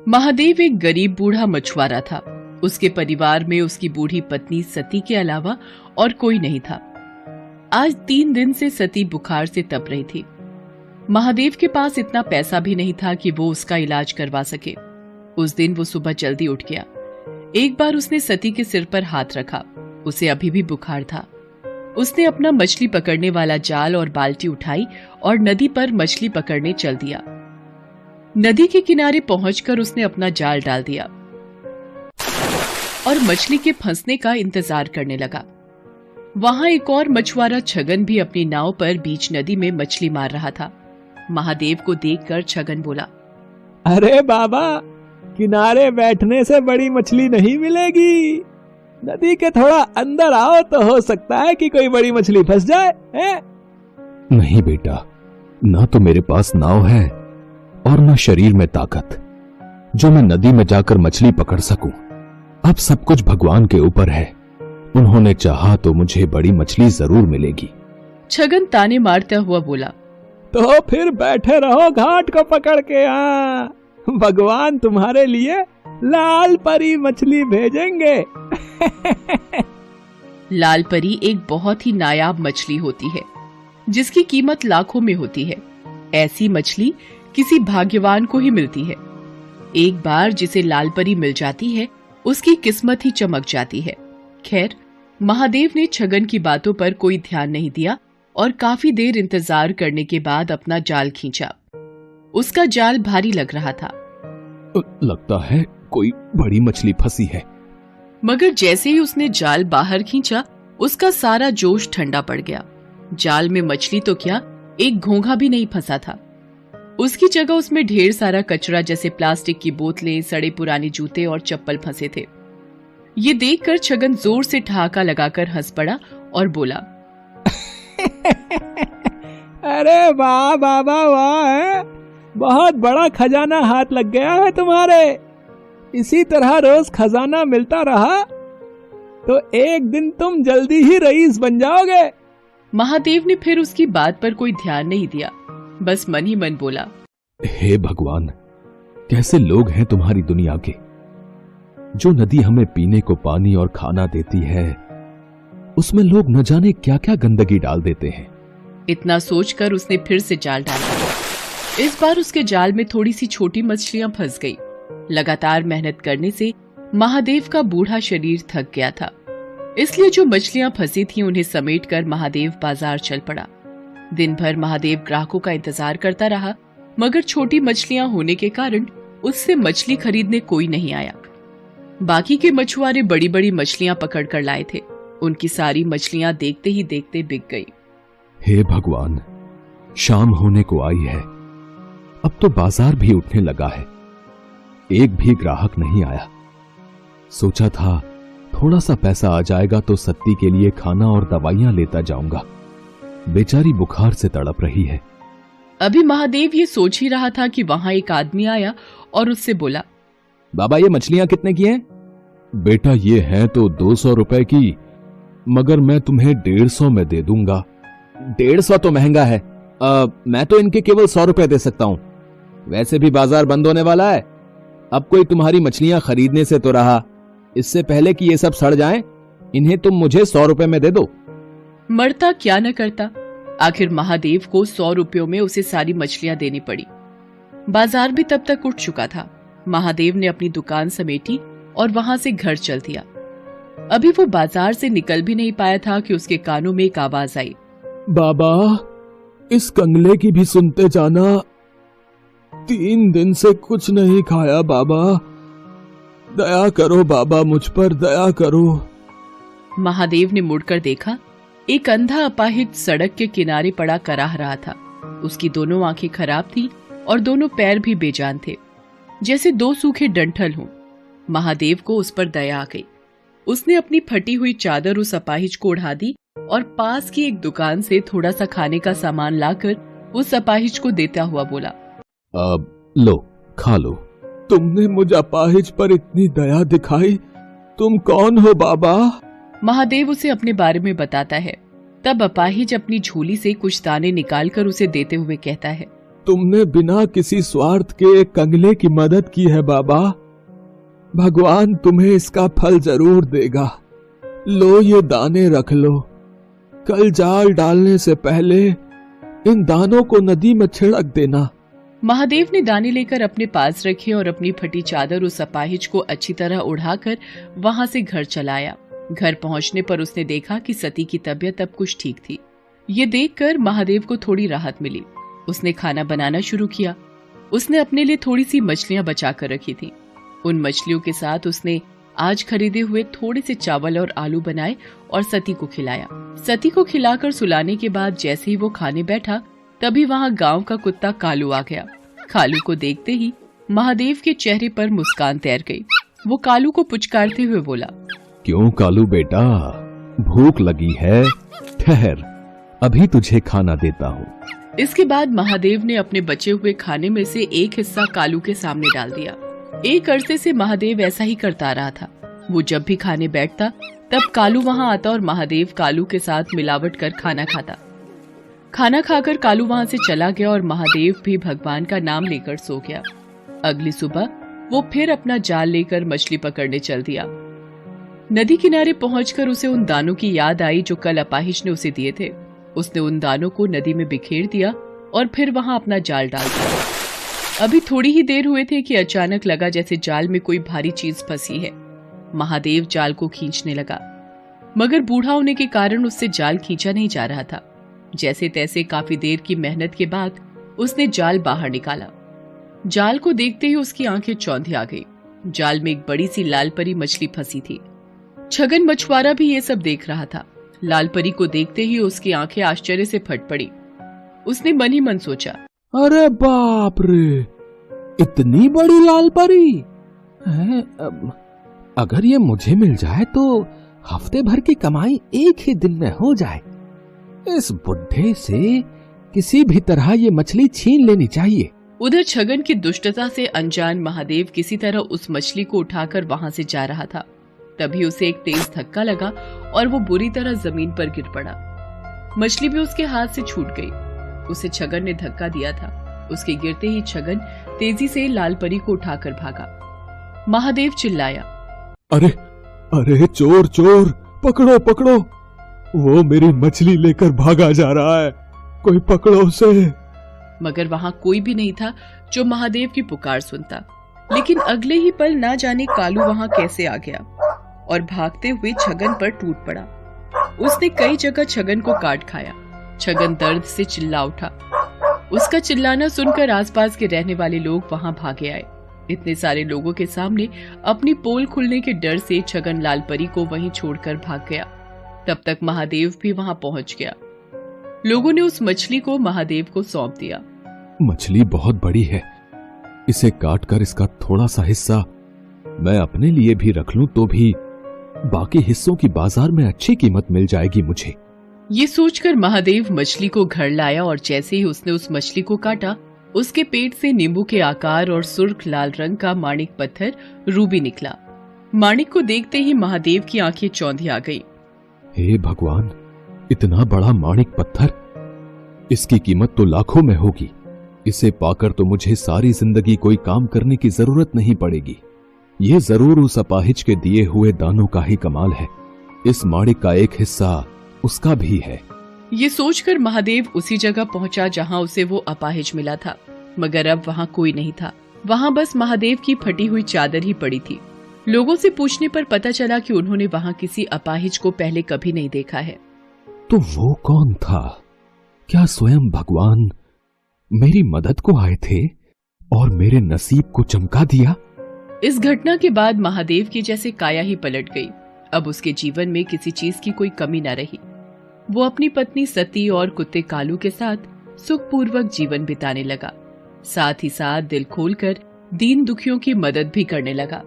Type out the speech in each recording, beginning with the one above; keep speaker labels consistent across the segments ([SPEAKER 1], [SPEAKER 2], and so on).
[SPEAKER 1] महादेव एक गरीब बूढ़ा मछुआरा था। उसके परिवार में उसकी बूढ़ी पत्नी सती के अलावा और कोई नहीं था। आज 3 दिन से सती बुखार से तप रही थी। महादेव के पास इतना पैसा भी नहीं था कि वो उसका इलाज करवा सके। उस दिन वो सुबह जल्दी उठ गया। एक बार उसने सती के सिर पर हाथ रखा। उसे अभी भी बुखार था। उसने अपना मछली पकड़ने वाला जाल और बाल्टी उठाई और नदी पर मछली पकड़ने चल दिया। नदी के किनारे पहुंचकर उसने अपना जाल डाल दिया और मछली के फंसने का इंतजार करने लगा। वहां एक और मछुआरा छगन भी अपनी नाव पर बीच नदी में मछली मार रहा था। महादेव को देखकर छगन बोला,
[SPEAKER 2] अरे बाबा, किनारे बैठने से बड़ी मछली नहीं मिलेगी। नदी के थोड़ा अंदर आओ तो हो सकता है कि कोई बड़ी मछली फंस जाए।
[SPEAKER 3] नहीं बेटा, ना तो मेरे पास नाव है और ना शरीर में ताकत जो मैं नदी में जाकर मछली पकड़ सकूं। अब सब कुछ भगवान के ऊपर है। उन्होंने चाहा तो मुझे बड़ी मछली जरूर मिलेगी।
[SPEAKER 1] छगन ताने मारता हुआ बोला,
[SPEAKER 2] तो फिर बैठे रहो घाट को पकड़ के। भगवान तुम्हारे लिए लाल परी मछली भेजेंगे।
[SPEAKER 1] लाल परी एक बहुत ही नायाब मछली होती है जिसकी कीमत लाखों में होती है। ऐसी मछली किसी भाग्यवान को ही मिलती है। एक बार जिसे लाल परी मिल जाती है उसकी किस्मत ही चमक जाती है। खैर, महादेव ने छगन की बातों पर कोई ध्यान नहीं दिया और काफी देर इंतजार करने के बाद अपना जाल खींचा। उसका जाल भारी लग रहा था।
[SPEAKER 3] लगता है कोई बड़ी मछली फंसी है।
[SPEAKER 1] मगर जैसे ही उसने जाल बाहर खींचा उसका सारा जोश ठंडा पड़ गया। जाल में मछली तो क्या, एक घोंघा भी नहीं फंसा था। उसकी जगह उसमें ढेर सारा कचरा जैसे प्लास्टिक की बोतलें, सड़े पुराने जूते और चप्पल फंसे थे। ये देखकर छगन जोर से ठहाका लगाकर हंस पड़ा और बोला,
[SPEAKER 2] अरे वाह बाबा वाह, बहुत बड़ा खजाना हाथ लग गया है तुम्हारे। इसी तरह रोज खजाना मिलता रहा तो एक दिन तुम जल्दी ही रईस बन जाओगे।
[SPEAKER 1] महादेव ने फिर उसकी बात पर कोई ध्यान नहीं दिया, बस मन ही मन बोला,
[SPEAKER 3] हे भगवान, कैसे लोग हैं तुम्हारी दुनिया के। जो नदी हमें पीने को पानी और खाना देती है उसमें लोग न जाने क्या क्या गंदगी डाल देते हैं।
[SPEAKER 1] इतना सोचकर उसने फिर से जाल डाला। इस बार उसके जाल में थोड़ी सी छोटी मछलियां फंस गई। लगातार मेहनत करने से महादेव का बूढ़ा शरीर थक गया था, इसलिए जो मछलियां फंसी थीं उन्हें समेटकर महादेव बाजार चल पड़ा। दिन भर महादेव ग्राहकों का इंतजार करता रहा, मगर छोटी मछलियां होने के कारण उससे मछली खरीदने कोई नहीं आया। बाकी के मछुआरे बड़ी बड़ी मछलियां पकड़ कर लाए थे। उनकी सारी मछलियां देखते ही देखते बिक गई।
[SPEAKER 3] हे भगवान, शाम होने को आई है। अब तो बाजार भी उठने लगा है। एक भी ग्राहक नहीं आया। सोचा था थोड़ा सा पैसा आ जाएगा तो सत्ती के लिए खाना और दवाइयां लेता जाऊंगा। बेचारी बुखार से तड़प रही है।
[SPEAKER 1] अभी महादेव ये सोच ही रहा था कि वहां एक आदमी आया और उससे बोला,
[SPEAKER 3] बाबा, ये मछलियां कितने की हैं? बेटा, ये हैं तो 200 रुपए की, मगर मैं तुम्हें 150 में दे दूंगा।
[SPEAKER 4] 150 तो महंगा है। मैं तो इनके केवल 100 रुपए दे सकता हूं। वैसे भी बाजार बंद होने वाला है। अब कोई तुम्हारी मछलियां खरीदने से तो रहा, इससे पहले कि ये सब सड़ जाएं, इन्हें तुम मुझे 100 रुपए में दे दो।
[SPEAKER 1] मरता क्या न करता। आखिर महादेव को 100 रुपयों में उसे सारी मछलियां देनी पड़ी। बाजार भी तब तक उठ चुका था। महादेव ने अपनी दुकान समेटी और वहां से घर चल दिया। अभी वो बाजार से निकल भी नहीं पाया था कि उसके कानों में एक आवाज आई,
[SPEAKER 3] बाबा, इस कंगले की भी सुनते जाना। 3 दिन से कुछ नहीं खाया बाबा। दया करो बाबा, मुझ पर दया करो।
[SPEAKER 1] महादेव ने मुड़कर देखा। एक अंधा अपाहिज सड़क के किनारे पड़ा कराह रहा था। उसकी दोनों आंखें खराब थी और दोनों पैर भी बेजान थे, जैसे 2 सूखे डंठल हों। महादेव को उस पर दया आ गई। उसने अपनी फटी हुई चादर उस अपाहिज को ओढ़ा दी और पास की एक दुकान से थोड़ा सा खाने का सामान लाकर उस अपाहिज को देता हुआ बोला,
[SPEAKER 3] अब लो, खा लो।
[SPEAKER 2] तुमने मुझ अपाहिज पर इतनी दया दिखाई। तुम कौन हो बाबा?
[SPEAKER 1] महादेव उसे अपने बारे में बताता है। तब अपाहिज अपनी झोली से कुछ दाने निकालकर उसे देते हुए कहता है,
[SPEAKER 3] तुमने बिना किसी स्वार्थ के एक कंगले की मदद की है बाबा। भगवान तुम्हें इसका फल जरूर देगा। लो ये दाने रख लो। कल जाल डालने से पहले इन दानों को नदी में छिड़क देना।
[SPEAKER 1] महादेव ने दाने लेकर अपने पास रखे और अपनी फटी चादर उस अपाहिज को अच्छी तरह उड़ाकर वहां से घर चलाया। घर पहुंचने पर उसने देखा कि सती की तबीयत अब कुछ ठीक थी। ये देखकर महादेव को थोड़ी राहत मिली। उसने खाना बनाना शुरू किया। उसने अपने लिए थोड़ी सी मछलियां बचा कर रखी थी। उन मछलियों के साथ उसने आज खरीदे हुए थोड़े से चावल और आलू बनाए और सती को खिलाया। सती को खिलाकर सुलाने के बाद जैसे ही वो खाने बैठा तभी वहाँ गांव का कुत्ता कालू आ गया। कालू को देखते ही महादेव के चेहरे पर मुस्कान तैर गई। वो कालू को पुचकारते हुए बोला,
[SPEAKER 3] क्यों कालू बेटा, भूख लगी है? ठहर, अभी तुझे खाना देता हूँ।
[SPEAKER 1] इसके बाद महादेव ने अपने बचे हुए खाने में से एक हिस्सा कालू के सामने डाल दिया। एक अरसे से महादेव ऐसा ही करता रहा था। वो जब भी खाने बैठता तब कालू वहाँ आता और महादेव कालू के साथ मिलावट कर खाना खाता। खाना खाकर कालू वहाँ से चला गया और महादेव भी भगवान का नाम लेकर सो गया। अगली सुबह वो फिर अपना जाल लेकर मछली पकड़ने चल दिया। नदी किनारे पहुंचकर उसे उन दानों की याद आई जो कल अपाहिज ने उसे दिए थे। उसने उन दानों को नदी में बिखेर दिया और फिर वहां अपना जाल डाल दिया। अभी थोड़ी ही देर हुए थे कि अचानक लगा जैसे जाल में कोई भारी चीज फंसी है। महादेव जाल को खींचने लगा, मगर बूढ़ा होने के कारण उससे जाल खींचा नहीं जा रहा था। जैसे तैसे काफी देर की मेहनत के बाद उसने जाल बाहर निकाला। जाल को देखते ही उसकी आंखें चौंधी आ गई। जाल में एक बड़ी सी लाल परी मछली फंसी थी। छगन मछुआरा भी ये सब देख रहा था। लाल परी को देखते ही उसकी आंखें आश्चर्य से फट पड़ी। उसने मन ही मन सोचा,
[SPEAKER 2] अरे बाप रे, इतनी बड़ी लाल परी है? अगर ये मुझे मिल जाए तो हफ्ते भर की कमाई एक ही दिन में हो जाए। इस बुढ़े से किसी भी तरह ये मछली छीन लेनी चाहिए।
[SPEAKER 1] उधर छगन की दुष्टता से अनजान महादेव किसी तरह उस मछली को उठाकर वहां से जा रहा था। तभी उसे एक तेज धक्का लगा और वो बुरी तरह जमीन पर गिर पड़ा। मछली भी उसके हाथ से छूट गई। उसे छगन ने धक्का दिया था। उसके गिरते ही छगन तेजी से लाल परी को उठाकर भागा। महादेव चिल्लाया,
[SPEAKER 3] अरे अरे चोर चोर, पकड़ो पकड़ो, वो मेरी मछली लेकर भागा जा रहा है, कोई पकड़ो उसे।
[SPEAKER 1] मगर वहां कोई भी नहीं था जो महादेव की पुकार सुनता। लेकिन अगले ही पल ना जाने कालू वहां कैसे आ गया और भागते हुए छगन पर टूट पड़ा। उसने कई जगह छगन को काट खाया। छगन दर्द से चिल्ला उठा। उसका चिल्लाना सुनकर आसपास के रहने वाले लोग वहां भागे आए। इतने सारे लोगों के सामने अपनी पोल खुलने के डर से छगन लाल परी को वहीं छोड़कर भाग गया। तब तक महादेव भी वहां पहुंच गया। लोगों ने उस मछली को महादेव को सौंप दिया।
[SPEAKER 3] मछली बहुत बड़ी है, इसे काटकर इसका थोड़ा सा हिस्सा मैं अपने लिए भी रख लूं तो भी बाकी हिस्सों की बाजार में अच्छी कीमत मिल जाएगी मुझे।
[SPEAKER 1] ये सोचकर महादेव मछली को घर लाया और जैसे ही उसने उस मछली को काटा, उसके पेट से नींबू के आकार और सुर्ख लाल रंग का माणिक पत्थर रूबी निकला। माणिक को देखते ही महादेव की आंखें चौंधी आ गई।
[SPEAKER 3] हे भगवान, इतना बड़ा माणिक पत्थर, इसकी कीमत तो लाखों में होगी। इसे पाकर तो मुझे सारी जिंदगी कोई काम करने की जरूरत नहीं पड़ेगी। ये जरूर उस अपाहिज के दिए हुए दानों का ही कमाल है। इस माणिक का एक हिस्सा उसका भी है।
[SPEAKER 1] ये सोचकर महादेव उसी जगह पहुंचा जहां उसे वो अपाहिज मिला था, मगर अब वहां कोई नहीं था। वहां बस महादेव की फटी हुई चादर ही पड़ी थी। लोगों से पूछने पर पता चला कि उन्होंने वहां किसी अपाहिज को पहले कभी नहीं देखा है।
[SPEAKER 3] तो वो कौन था? क्या स्वयं भगवान मेरी मदद को आए थे और मेरे नसीब को चमका दिया?
[SPEAKER 1] इस घटना के बाद महादेव की जैसे काया ही पलट गई। अब उसके जीवन में किसी चीज की कोई कमी न रही। वो अपनी पत्नी सती और कुत्ते कालू के साथ सुखपूर्वक जीवन बिताने लगा। साथ ही साथ दिल खोलकर दीन दुखियों की मदद भी करने लगा।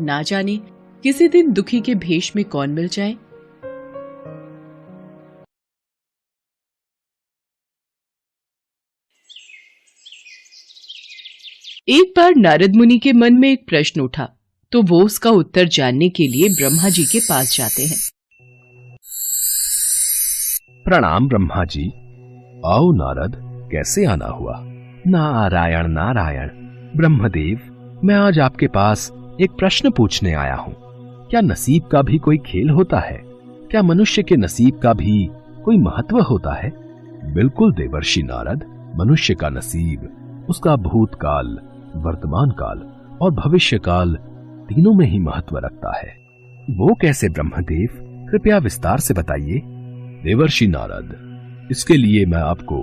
[SPEAKER 1] ना जाने किसी दिन दुखी के भेष में कौन मिल जाए। एक बार नारद मुनि के मन में एक प्रश्न उठा, तो वो उसका उत्तर जानने के लिए ब्रह्मा जी के पास जाते हैं।
[SPEAKER 3] प्रणाम ब्रह्मा जी। आओ नारद, कैसे आना हुआ? नारायण नारायण। ब्रह्मदेव, मैं आज आपके पास एक प्रश्न पूछने आया हूँ। क्या नसीब का भी कोई खेल होता है? क्या मनुष्य के नसीब का भी कोई महत्व होता है? बिल्कुल देवर्षि नारद, मनुष्य का नसीब उसका भूतकाल, वर्तमान काल और भविष्य काल तीनों में ही महत्व रखता है। वो कैसे ब्रह्मदेव? कृपया विस्तार से बताइए। देवर्षि नारद, इसके लिए मैं आपको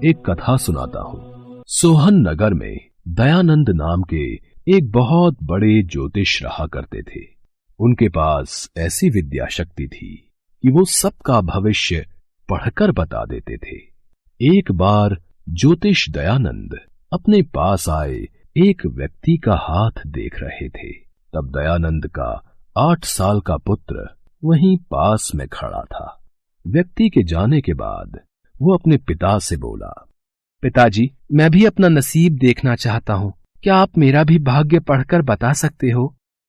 [SPEAKER 3] एक कथा सुनाता हूँ। सोहन नगर में दयानंद नाम के एक बहुत बड़े ज्योतिष रहा करते थे। उनके पास ऐसी विद्या शक्ति थी कि वो सबका भविष्य पढ़कर बता देते थे। एक बार ज्योतिष दयानंद अपने पास आए एक व्यक्ति का हाथ देख रहे थे। तब दयानंद का 8 साल का पुत्र वहीं पास में खड़ा था। व्यक्ति के जाने के बाद वो अपने पिता से बोला, पिताजी, मैं भी अपना नसीब देखना चाहता हूँ। क्या आप मेरा भी भाग्य पढ़कर बता सकते हो?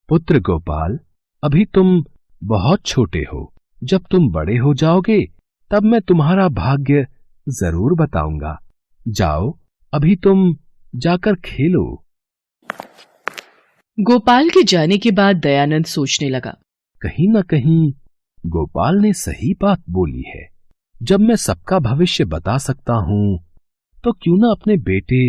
[SPEAKER 3] पुत्र गोपाल, अभी तुम बहुत छोटे हो। जब तुम बड़े हो जाओगे तब मैं तुम्हारा भाग्य जरूर बताऊंगा। जाओ, अभी तुम जाकर खेलो।
[SPEAKER 1] गोपाल के जाने के बाद दयानंद सोचने लगा,
[SPEAKER 3] कहीं न कहीं गोपाल ने सही बात बोली है। जब मैं सबका भविष्य बता सकता हूं तो क्यों ना अपने बेटे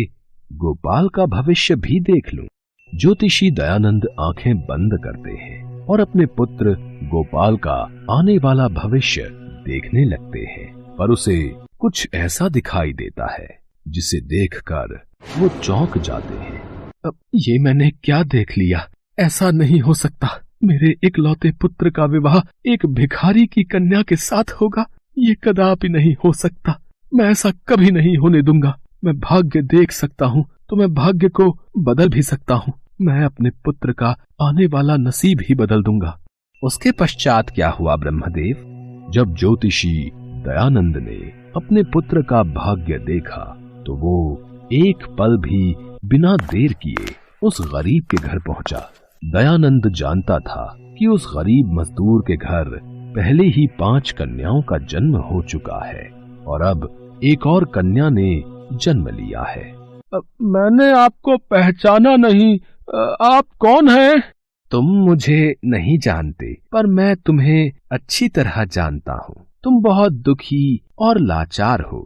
[SPEAKER 3] गोपाल का भविष्य भी देख लूं। ज्योतिषी दयानंद आंखें बंद करते हैं और अपने पुत्र गोपाल का आने वाला भविष्य देखने लगते हैं, पर उसे कुछ ऐसा दिखाई देता है जिसे देखकर वो चौंक जाते हैं। अब ये मैंने क्या देख लिया? ऐसा नहीं हो सकता। मेरे इकलौते पुत्र का विवाह एक भिखारी की कन्या के साथ होगा। ये कदापि नहीं हो सकता। मैं ऐसा कभी नहीं होने दूंगा। मैं भाग्य देख सकता हूँ तो मैं भाग्य को बदल भी सकता हूँ। मैं अपने पुत्र का आने वाला नसीब ही बदल दूंगा। उसके पश्चात क्या हुआ ब्रह्मदेव? जब ज्योतिषी दयानंद ने अपने पुत्र का भाग्य देखा तो वो एक पल भी बिना देर किए उस गरीब के घर पहुंचा। दयानंद जानता था कि उस गरीब मजदूर के घर पहले ही 5 कन्याओं का जन्म हो चुका है और अब एक और कन्या ने जन्म लिया है।
[SPEAKER 2] मैंने आपको पहचाना नहीं। आप कौन हैं?
[SPEAKER 3] तुम मुझे नहीं जानते, पर मैं तुम्हें अच्छी तरह जानता हूँ। तुम बहुत दुखी और लाचार हो।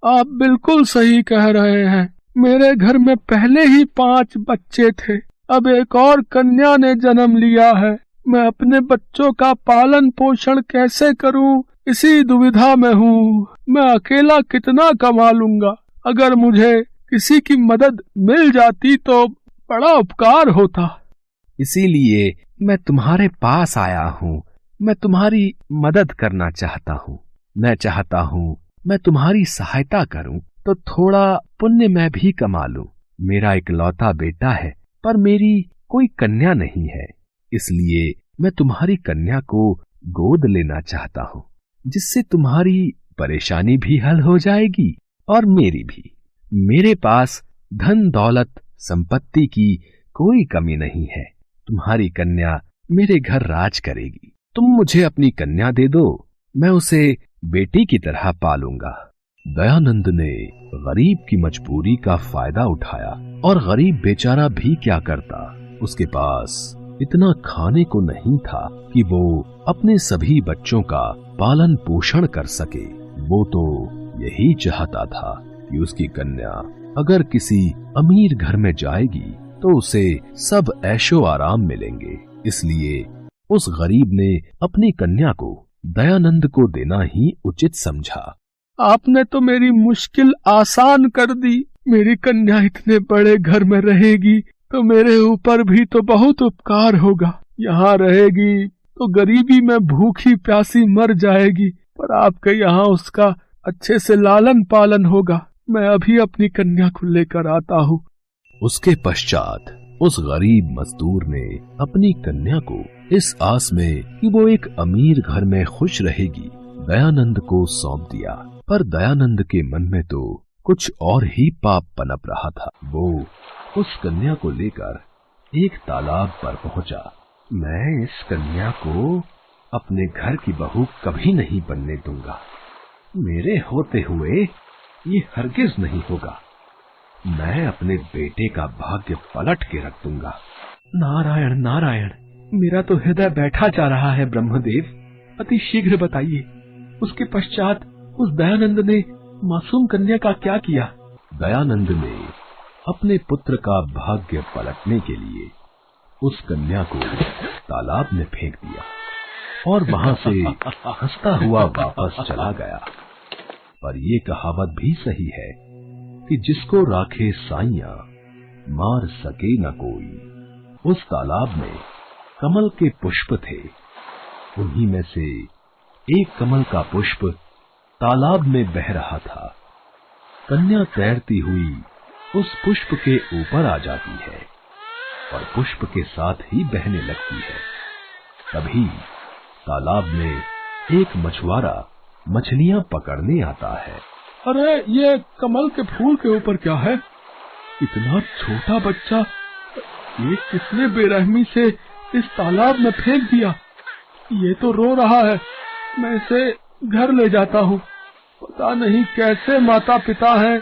[SPEAKER 2] आप बिल्कुल सही कह रहे हैं। मेरे घर में पहले ही 5 बच्चे थे, अब एक और कन्या ने जन्म लिया है। मैं अपने बच्चों का पालन पोषण कैसे करूं, इसी दुविधा में हूँ। मैं अकेला कितना कमा लूंगा। अगर मुझे किसी की मदद मिल जाती तो बड़ा उपकार होता।
[SPEAKER 3] इसीलिए मैं तुम्हारे पास आया हूँ। मैं तुम्हारी मदद करना चाहता हूँ। मैं चाहता हूँ मैं तुम्हारी सहायता करूँ तो थोड़ा पुण्य मैं भी कमा लूं। मेरा इकलौता बेटा है, पर मेरी कोई कन्या नहीं है। इसलिए मैं तुम्हारी कन्या को गोद लेना चाहता हूँ, जिससे तुम्हारी परेशानी भी हल हो जाएगी और मेरी भी। मेरे पास धन दौलत संपत्ति की कोई कमी नहीं है। तुम्हारी कन्या मेरे घर राज करेगी। तुम मुझे अपनी कन्या दे दो, मैं उसे बेटी की तरह पालूंगा। दयानंद ने गरीब की मजबूरी का फायदा उठाया और गरीब बेचारा भी क्या करता, उसके पास इतना खाने को नहीं था कि वो अपने सभी बच्चों का पालन पोषण कर सके। वो तो यही चाहता था कि उसकी कन्या अगर किसी अमीर घर में जाएगी तो उसे सब ऐशो आराम मिलेंगे। इसलिए उस गरीब ने अपनी कन्या को दयानंद को देना ही उचित समझा।
[SPEAKER 2] आपने तो मेरी मुश्किल आसान कर दी। मेरी कन्या इतने बड़े घर में रहेगी तो मेरे ऊपर भी तो बहुत उपकार होगा। यहाँ रहेगी तो गरीबी में भूखी प्यासी मर जाएगी, पर आपके यहाँ उसका अच्छे से लालन पालन होगा। मैं अभी अपनी कन्या को लेकर आता हूँ।
[SPEAKER 3] उसके पश्चात उस गरीब मजदूर ने अपनी कन्या को इस आस में कि वो एक अमीर घर में खुश रहेगी दयानंद को सौंप दिया। पर दयानंद के मन में तो कुछ और ही पाप पनप रहा था। वो उस कन्या को लेकर एक तालाब पर पहुंचा। मैं इस कन्या को अपने घर की बहू कभी नहीं बनने दूंगा। मेरे होते हुए ये हरगिज नहीं होगा। मैं अपने बेटे का भाग्य पलट के रख दूंगा।
[SPEAKER 2] नारायण नारायण, मेरा तो हृदय बैठा जा रहा है ब्रह्मदेव। अति शीघ्र बताइए, उसके पश्चात उस दयानंद ने मासूम कन्या का क्या किया?
[SPEAKER 3] दयानंद ने अपने पुत्र का भाग्य पलटने के लिए उस कन्या को तालाब में फेंक दिया और वहां से हंसता हुआ वापस चला गया। पर ये कहावत भी सही है कि जिसको राखे साइयां मार सके न कोई। उस तालाब में कमल के पुष्प थे, उन्हीं में से एक कमल का पुष्प तालाब में बह रहा था। कन्या तैरती हुई उस पुष्प के ऊपर आ जाती है और पुष्प के साथ ही बहने लगती है। तभी तालाब में एक मछुआरा मछलियां पकड़ने आता है।
[SPEAKER 2] अरे, ये कमल के फूल के ऊपर क्या है? इतना छोटा बच्चा, ये किसने बेरहमी से इस तालाब में फेंक दिया? ये तो रो रहा है, मैं इसे घर ले जाता हूँ। पता नहीं कैसे माता पिता हैं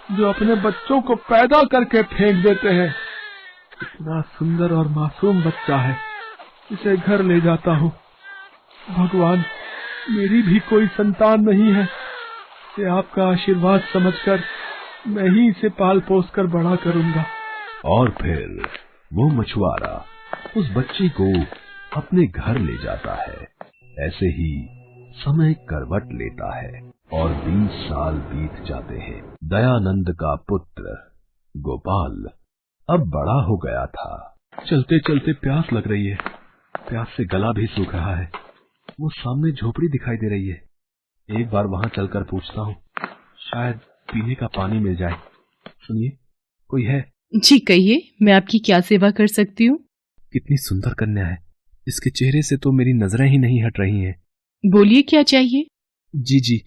[SPEAKER 2] जो अपने बच्चों को पैदा करके फेंक देते हैं। इतना सुंदर और मासूम बच्चा है, इसे घर ले जाता हूँ। भगवान, मेरी भी कोई संतान नहीं है, इसे आपका आशीर्वाद समझकर मैं ही इसे पाल पोस कर बड़ा करूंगा।
[SPEAKER 3] और फिर वो मछुआरा उस बच्चे को अपने घर ले जाता है। ऐसे ही समय करवट लेता है और 20 साल बीत जाते हैं। दयानंद का पुत्र गोपाल अब बड़ा हो गया था।
[SPEAKER 2] चलते चलते प्यास लग रही है, प्यास से गला भी सूख रहा है। वो सामने झोपड़ी दिखाई दे रही है, एक बार वहां चलकर पूछता हूँ, शायद पीने का पानी मिल जाए। सुनिए, कोई है?
[SPEAKER 1] जी कहिए, मैं आपकी क्या सेवा कर सकती हूँ?
[SPEAKER 2] कितनी सुंदर कन्या है, इसके चेहरे से तो मेरी नजरें ही नहीं हट रही हैं।
[SPEAKER 1] बोलिए, क्या चाहिए?
[SPEAKER 2] जी,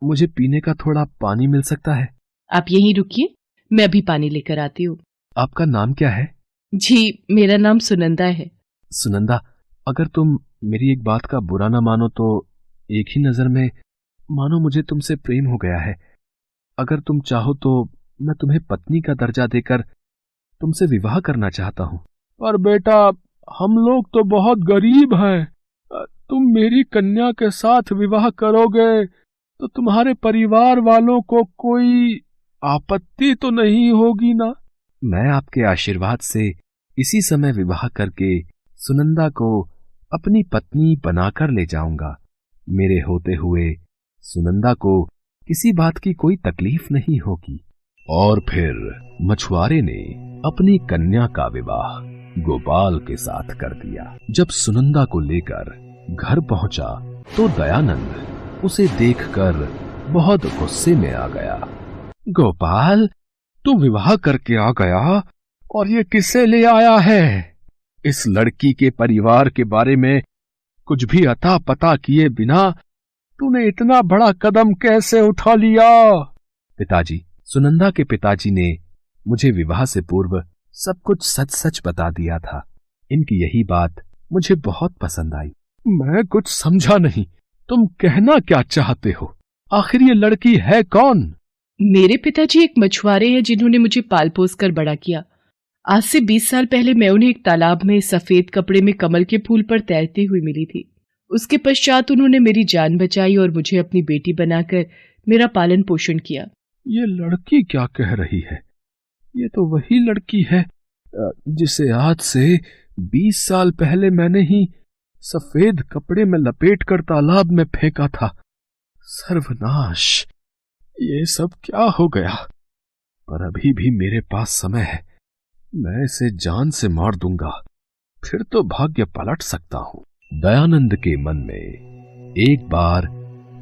[SPEAKER 2] मुझे पीने का थोड़ा पानी मिल सकता है?
[SPEAKER 1] आप यहीं रुकिए, मैं अभी पानी लेकर आती हूँ।
[SPEAKER 2] आपका नाम क्या है?
[SPEAKER 1] जी, मेरा नाम सुनंदा है।
[SPEAKER 2] सुनंदा, अगर तुम मेरी एक बात का बुरा ना मानो तो एक ही नजर में मानो मुझे तुमसे प्रेम हो गया है। अगर तुम चाहो तो मैं तुम्हें पत्नी का दर्जा देकर तुमसे विवाह करना चाहता हूँ। पर बेटा, हम लोग तो बहुत गरीब हैं। तुम मेरी कन्या के साथ विवाह करोगे तो तुम्हारे परिवार वालों को कोई आपत्ति तो नहीं होगी ना? मैं आपके आशीर्वाद से इसी समय विवाह करके सुनंदा को अपनी पत्नी बनाकर ले जाऊंगा। मेरे होते हुए सुनंदा को किसी बात की कोई तकलीफ नहीं होगी।
[SPEAKER 3] और फिर मछुआरे ने अपनी कन्या का विवाह गोपाल के साथ कर दिया। जब सुनंदा को लेकर घर पहुंचा तो दयानंद उसे देखकर बहुत गुस्से में आ गया।
[SPEAKER 2] गोपाल, तू विवाह करके आ गया और ये किसे ले आया है? इस लड़की के परिवार के बारे में कुछ भी अता पता किए बिना तूने इतना बड़ा कदम कैसे उठा लिया? पिताजी, सुनंदा के पिताजी ने मुझे विवाह से पूर्व सब कुछ सच सच बता दिया था। इनकी यही बात मुझे बहुत पसंद आई। मैं कुछ समझा नहीं, तुम कहना क्या चाहते हो? आखिर ये लड़की है कौन?
[SPEAKER 1] मेरे पिताजी एक मछुआरे हैं जिन्होंने मुझे पाल पोस कर बड़ा किया। आज से 20 साल पहले मैं उन्हें एक तालाब में सफेद कपड़े में कमल के फूल पर तैरती हुई मिली थी। उसके पश्चात उन्होंने मेरी जान बचाई और मुझे अपनी बेटी बनाकर मेरा पालन पोषण किया।
[SPEAKER 2] ये लड़की क्या कह रही है? ये तो वही लड़की है जिसे आज से 20 साल पहले मैंने ही सफेद कपड़े में लपेटकर तालाब में फेंका था। सर्वनाश, ये सब क्या हो गया? पर अभी भी मेरे पास समय है, मैं इसे जान से मार दूंगा, फिर तो भाग्य पलट सकता हूं।
[SPEAKER 3] दयानंद के मन में एक बार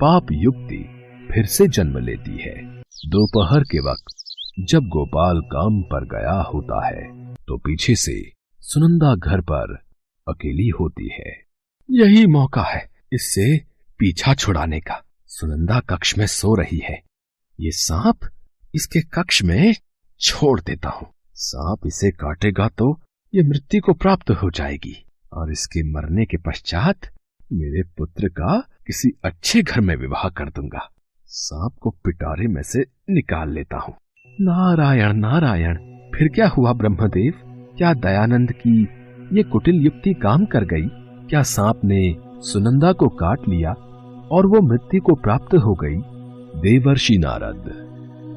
[SPEAKER 3] पाप युक्ति फिर से जन्म लेती है। दोपहर के वक्त जब गोपाल काम पर गया होता है तो पीछे से सुनंदा घर पर अकेली होती है।
[SPEAKER 2] यही मौका है इससे पीछा छुड़ाने का। सुनंदा कक्ष में सो रही है, ये सांप इसके कक्ष में छोड़ देता हूं। सांप इसे काटेगा तो ये मृत्यु को प्राप्त हो जाएगी और इसके मरने के पश्चात मेरे पुत्र का किसी अच्छे घर में विवाह कर दूंगा। सांप को पिटारे में से निकाल लेता हूं।
[SPEAKER 3] नारायण नारायण, फिर क्या हुआ ब्रह्मदेव? क्या दयानंद की ये कुटिल युक्ति काम कर गई? क्या सांप ने सुनंदा को काट लिया और वो मृत्यु को प्राप्त हो गई? देवर्षि नारद,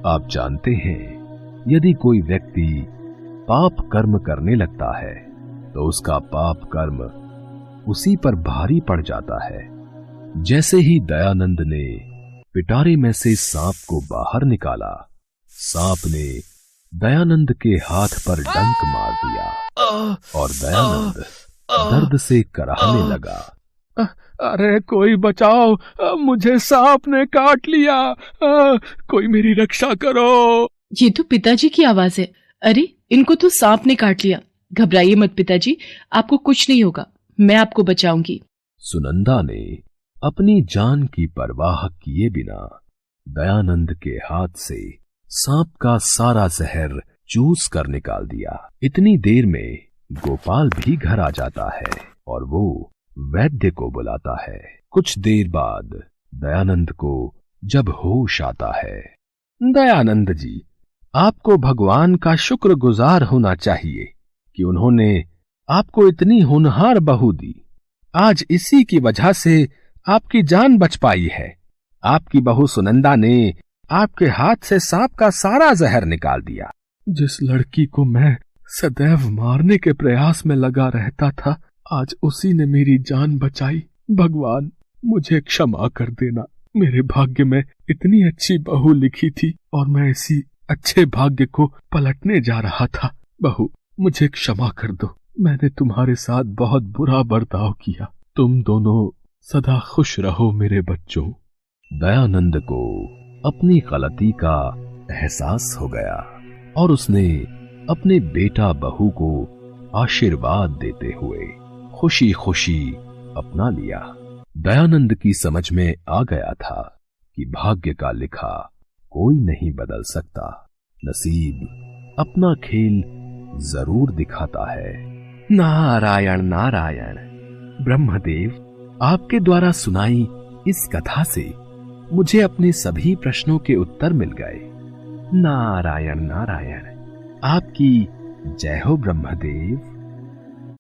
[SPEAKER 3] आप जानते हैं, यदि कोई व्यक्ति पाप कर्म करने लगता है तो उसका पाप कर्म उसी पर भारी पड़ जाता है। जैसे ही दयानंद ने पिटारे में से सांप को बाहर निकाला, सांप ने दयानंद के हाथ पर डंक मार दिया और दयानंद दर्द से कराहने लगा।
[SPEAKER 2] अरे कोई बचाओ, मुझे सांप ने काट लिया, कोई मेरी रक्षा करो।
[SPEAKER 1] ये तो पिताजी की आवाज है। अरे इनको तो सांप ने काट लिया। घबराइए मत पिताजी, आपको कुछ नहीं होगा, मैं आपको बचाऊंगी।
[SPEAKER 3] सुनंदा ने अपनी जान की परवाह किए बिना दयानंद के हाथ से सांप का सारा जहर चूस कर निकाल दिया। इतनी देर में गोपाल भी घर आ जाता है और वो वैद्य को बुलाता है। कुछ देर बाद दयानंद को जब होश आता है, दयानंद जी, आपको भगवान का शुक्रगुजार होना चाहिए कि उन्होंने आपको इतनी होनहार बहू दी। आज इसी की वजह से आपकी जान बच पाई है। आपकी बहू सुनंदा ने आपके हाथ से सांप का सारा जहर निकाल दिया।
[SPEAKER 2] जिस लड़की को मैं सदैव मारने के प्रयास में लगा रहता था, आज उसी ने मेरी जान बचाई। भगवान, मुझे क्षमा कर देना। मेरे भाग्य में इतनी अच्छी बहू लिखी थी और मैं इसी अच्छे भाग्य को पलटने जा रहा था। बहू, मुझे क्षमा कर दो। मैंने तुम्हारे साथ बहुत बुरा बर्ताव किया। तुम दोनों सदा खुश रहो मेरे बच्चों।
[SPEAKER 3] दयानंद को अपनी गलती का एहसास हो गया और उसने अपने बेटा बहू को आशीर्वाद देते हुए खुशी खुशी अपना लिया। दयानंद की समझ में आ गया था कि भाग्य का लिखा कोई नहीं बदल सकता। नसीब अपना खेल जरूर दिखाता है। नारायण नारायण। ब्रह्मदेव, आपके द्वारा सुनाई इस कथा से मुझे अपने सभी प्रश्नों के उत्तर मिल गए। नारायण नारायण। आपकी जय हो ब्रह्मदेव।